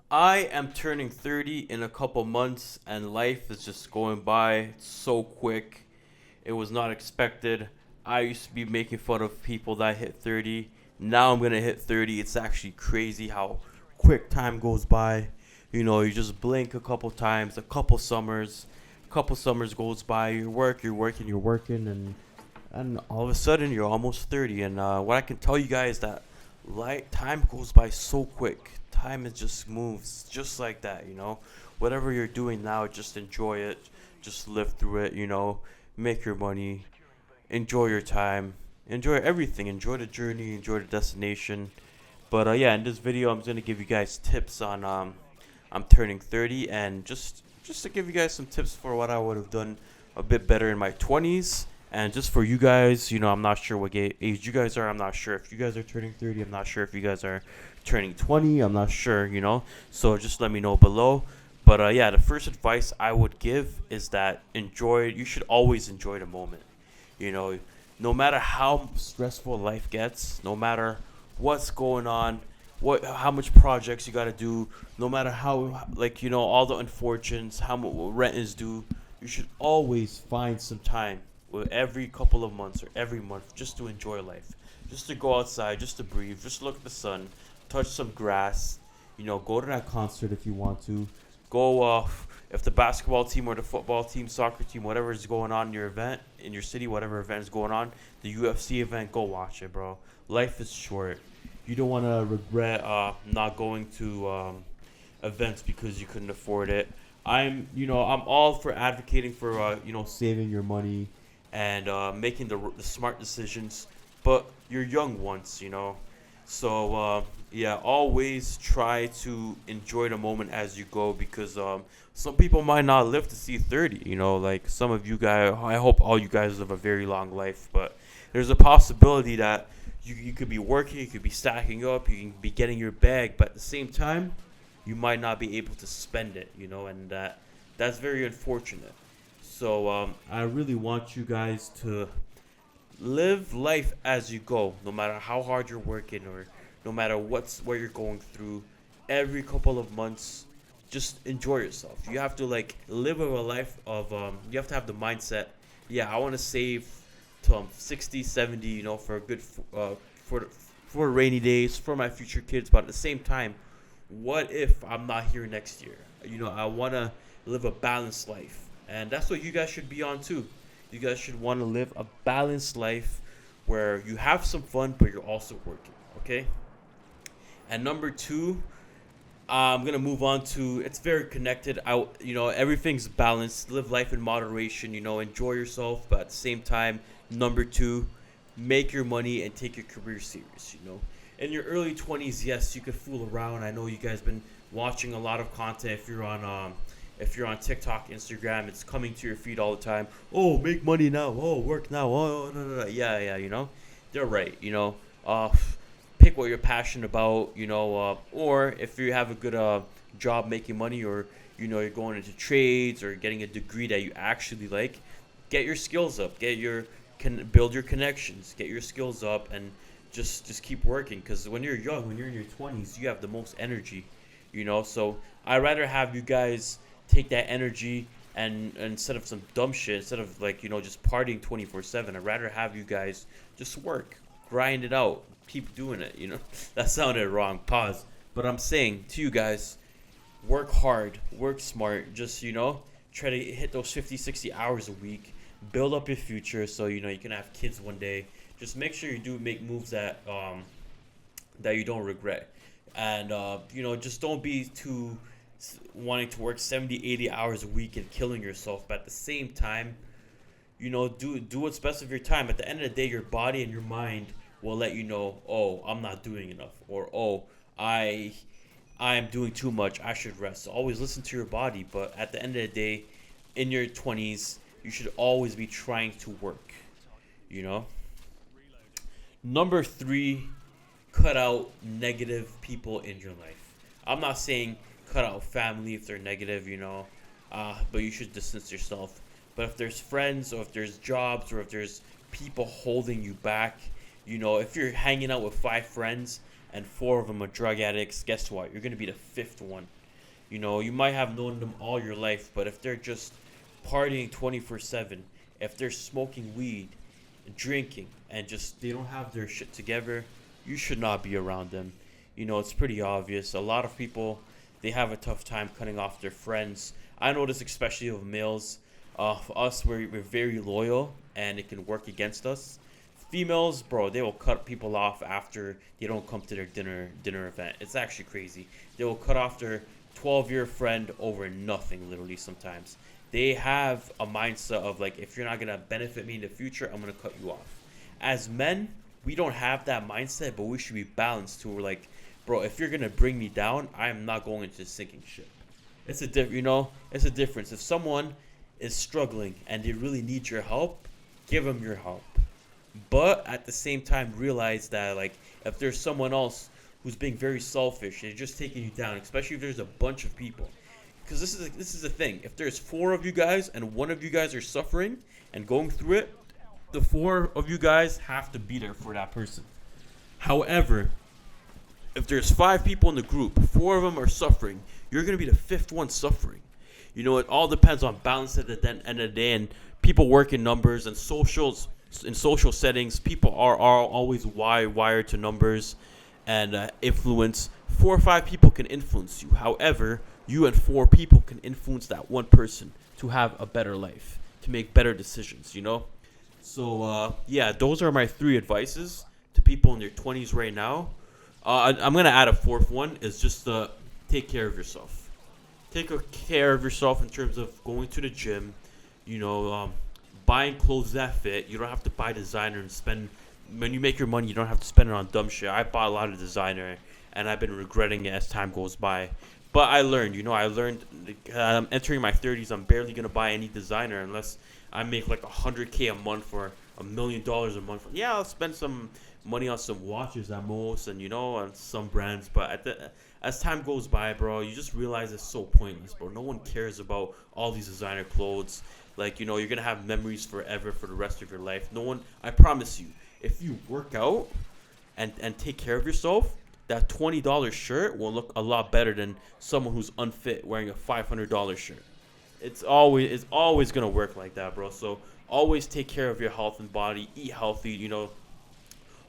I am turning 30 in a couple months, and life is just going by so quick. It was not expected. I used to be making fun of people that hit 30. Now I'm going to hit 30. It's actually crazy how quick time goes by. You just blink a couple times, a couple summers goes by. You're working, and all of a sudden you're almost 30. And what I can tell you guys that time goes by so quick. Time is just moves just like that. Whatever you're doing now, just enjoy it. Just live through it. Make your money, enjoy your time, enjoy everything, enjoy the journey, enjoy the destination. But yeah, in this video, I'm gonna give you guys tips on I'm turning 30, and just to give you guys some tips for what I would have done a bit better in my 20s. And just for you guys, I'm not sure what age you guys are. I'm not sure if you guys are turning 30. I'm not sure if you guys are turning 20. I'm not sure. So just let me know below. But yeah, the first advice I would give is that you should always enjoy the moment. You know, no matter how stressful life gets, no matter what's going on, how much projects you got to do, no matter how, like, all the unfortunes, how much rent is due, you should always find some time with every couple of months or every month just to enjoy life, just to go outside, just to breathe, just look at the sun, touch some grass, go to that concert if you want to, go if the basketball team or the football team, soccer team, whatever is going on in your event, in your city, whatever event is going on, the UFC event, go watch it, bro. Life is short. You don't want to regret not going to events because you couldn't afford it. I'm all for advocating for, saving your money and making the smart decisions. But you're young once. So yeah, always try to enjoy the moment as you go, because some people might not live to see 30. Like some of you guys. I hope all you guys live a very long life, but there's a possibility that you could be working, you could be stacking up, you can be getting your bag, but at the same time, you might not be able to spend it. And that's very unfortunate. So I really want you guys to live life as you go, no matter how hard you're working or no matter what you're going through. Every couple of months, just enjoy yourself. You have to like live a life of you have to have the mindset. Yeah, I want to save to 60, 70, for a good for for rainy days for my future kids. But at the same time, what if I'm not here next year? I want to live a balanced life, and that's what you guys should be on too. You guys should want to live a balanced life where you have some fun, but you're also working. Okay. And number two, I'm gonna move on to. It's very connected. Everything's balanced. Live life in moderation. Enjoy yourself, but at the same time, number two, make your money and take your career serious. In your early 20s, yes, you could fool around. I know you guys been watching a lot of content. If you're on TikTok, Instagram, it's coming to your feed all the time. Oh, make money now. Oh, work now. Oh, no, no, no. Yeah, yeah. They're right. Uh, pick what you're passionate about. Or if you have a good job making money, or you're going into trades or getting a degree that you actually like, get your skills up. Can build your connections. Get your skills up, and just keep working. Because when you're young, when you're in your 20s, you have the most energy. So I'd rather have you guys take that energy, and instead of some dumb shit, instead of like just partying 24/7, I'd rather have you guys just work, grind it out, keep doing it. That sounded wrong. Pause. But I'm saying to you guys, work hard, work smart. Just try to hit those 50, 60 hours a week. Build up your future so you can have kids one day. Just make sure you do make moves that you don't regret. And just don't be too wanting to work 70, 80 hours a week and killing yourself. But at the same time, do what's best of your time. At the end of the day, your body and your mind will let you know, oh, I'm not doing enough, or oh, I I am doing too much. I should rest. So always listen to your body. But at the end of the day, in your 20s, you should always be trying to work. You know? Number three, cut out negative people in your life. I'm not saying cut out family if they're negative, but you should distance yourself. But if there's friends, or if there's jobs, or if there's people holding you back, if you're hanging out with five friends and 4 of them are drug addicts, guess what? You're gonna be the 5th one. You know, you might have known them all your life, but if they're just partying 24/7, if they're smoking weed, drinking, and just they don't have their shit together, you should not be around them. You know, it's pretty obvious. A lot of people, they have a tough time cutting off their friends. I notice, especially of males. For us, we're very loyal, and it can work against us. Females, bro, they will cut people off after they don't come to their dinner event. It's actually crazy. They will cut off their 12-year friend over nothing, literally, sometimes. They have a mindset of, like, if you're not going to benefit me in the future, I'm going to cut you off. As men, we don't have that mindset, but we should be balanced to, like, bro, if you're going to bring me down, I am not going into sinking ship. It's a it's a difference. If someone is struggling and they really need your help, give them your help. But at the same time, realize that, like, if there's someone else who's being very selfish, they're just taking you down, especially if there's a bunch of people. Because this is the thing. If there's 4 of you guys and one of you guys are suffering and going through it, the 4 of you guys have to be there for that person. However, if there's 5 people in the group, 4 of them are suffering, you're going to be the 5th one suffering. You know, it all depends on balance at the end of the day, and people work in numbers and socials. In social settings, people are always wired to numbers and influence. 4 or 5 people can influence you. However, you and 4 people can influence that one person to have a better life, to make better decisions, you know? So, yeah, those are my 3 advices to people in their 20s right now. I'm going to add a 4th one, is just to take care of yourself. Take care of yourself in terms of going to the gym, you know, buying clothes that fit. You don't have to buy designer and spend. When you make your money, you don't have to spend it on dumb shit. I bought a lot of designer, and I've been regretting it as time goes by. But I learned, I'm entering my 30s. I'm barely going to buy any designer unless I make like $100K a month or $1 million a month. Yeah, I'll spend some money on some watches at most and, on some brands. But as time goes by, bro, you just realize it's so pointless, bro. No one cares about all these designer clothes. Like, you're going to have memories forever for the rest of your life. No one, I promise you, if you work out and take care of yourself, that $20 shirt will look a lot better than someone who's unfit wearing a $500 shirt. It's always going to work like that, bro. So always take care of your health and body. Eat healthy,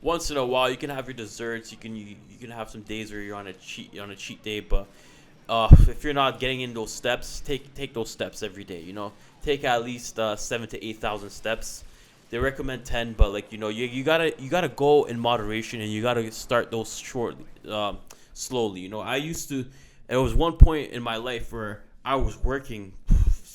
Once in a while, you can have your desserts. You can have some days where you're on a cheat day, but if you're not getting in those steps, take those steps every day. Take at least 7,000 to 8,000 steps. They recommend 10, but you gotta go in moderation, and you gotta start those slowly. There was one point in my life where I was working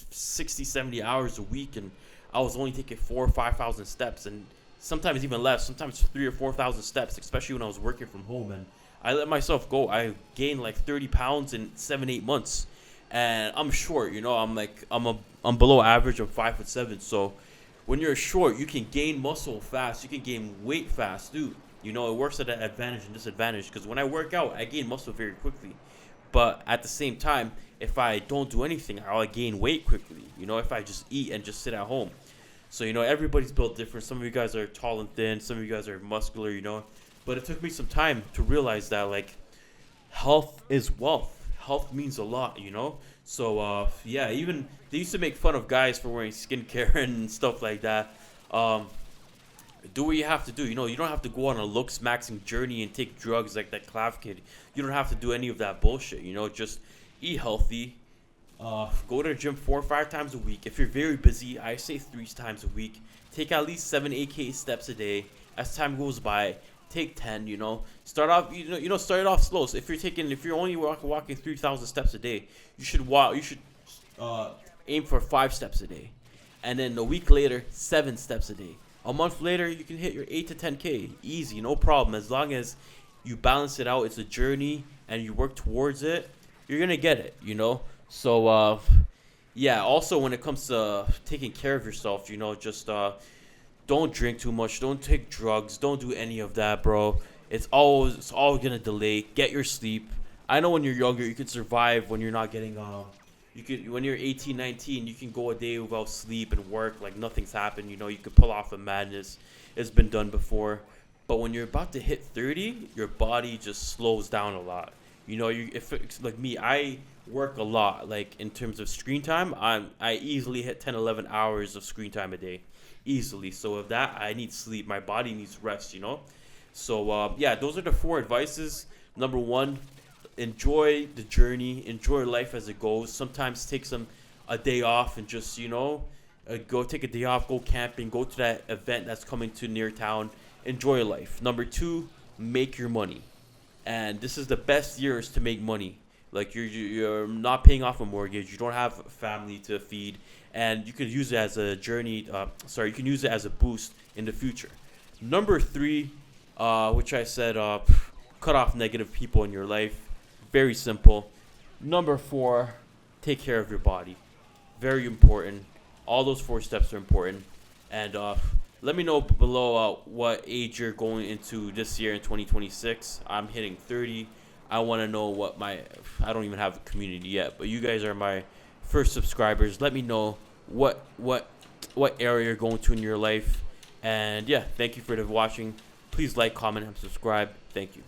60, 70 hours a week, and I was only taking 4,000 or 5,000 steps, and sometimes even less, sometimes 3,000 or 4,000 steps, especially when I was working from home. And I let myself go. I gained like 30 pounds in 7-8 months, and I'm short. I'm below average. I'm 5'7", so when you're short, you can gain muscle fast. You can gain weight fast, dude. It works at an advantage and disadvantage, because when I work out, I gain muscle very quickly. But at the same time, if I don't do anything, I'll gain weight quickly, if I just eat and just sit at home. So, everybody's built different. Some of you guys are tall and thin. Some of you guys are muscular, But it took me some time to realize that, like, health is wealth. Health means a lot, So, yeah, even they used to make fun of guys for wearing skincare and stuff like that. Do what you have to do. You don't have to go on a looks maxing journey and take drugs like that Clav kid. You don't have to do any of that bullshit. Just eat healthy. Go to the gym 4 or 5 times a week. If you're very busy, I say 3 times a week. Take at least 7-8K steps a day. As time goes by, take 10. Start off. Start it off slow. So if you're only walking 3,000 steps a day, you should aim for 5 steps a day, and then a week later, 7 steps a day. A month later, you can hit your 8 to 10K. Easy, no problem. As long as you balance it out, it's a journey, and you work towards it, you're gonna get it. So, yeah, also when it comes to taking care of yourself, just don't drink too much. Don't take drugs. Don't do any of that, bro. It's all going to delay. Get your sleep. I know when you're younger, you can survive when you're not getting, when you're 18, 19, you can go a day without sleep and work like nothing's happened. You can pull off a madness. It's been done before. But when you're about to hit 30, your body just slows down a lot. If it's like me, I work a lot. Like in terms of screen time, I easily hit 10, 11 hours of screen time a day, easily. So with that, I need sleep. My body needs rest. So yeah, those are the four advices. Number one, enjoy the journey, enjoy life as it goes. Sometimes take a day off and just go take a day off, go camping, go to that event that's coming to near town. Enjoy life. Number two, make your money, and this is the best years to make money. Like you're not paying off a mortgage, you don't have a family to feed, and you could use it as a journey. You can use it as a boost in the future. Number three, which I said, cut off negative people in your life. Very simple. Number four, take care of your body. Very important. All those four steps are important. And let me know below what age you're going into this year in 2026. I'm hitting 30. I want to know I don't even have a community yet, but you guys are my first subscribers. Let me know what area you're going to in your life. And yeah, thank you for watching. Please like, comment, and subscribe. Thank you.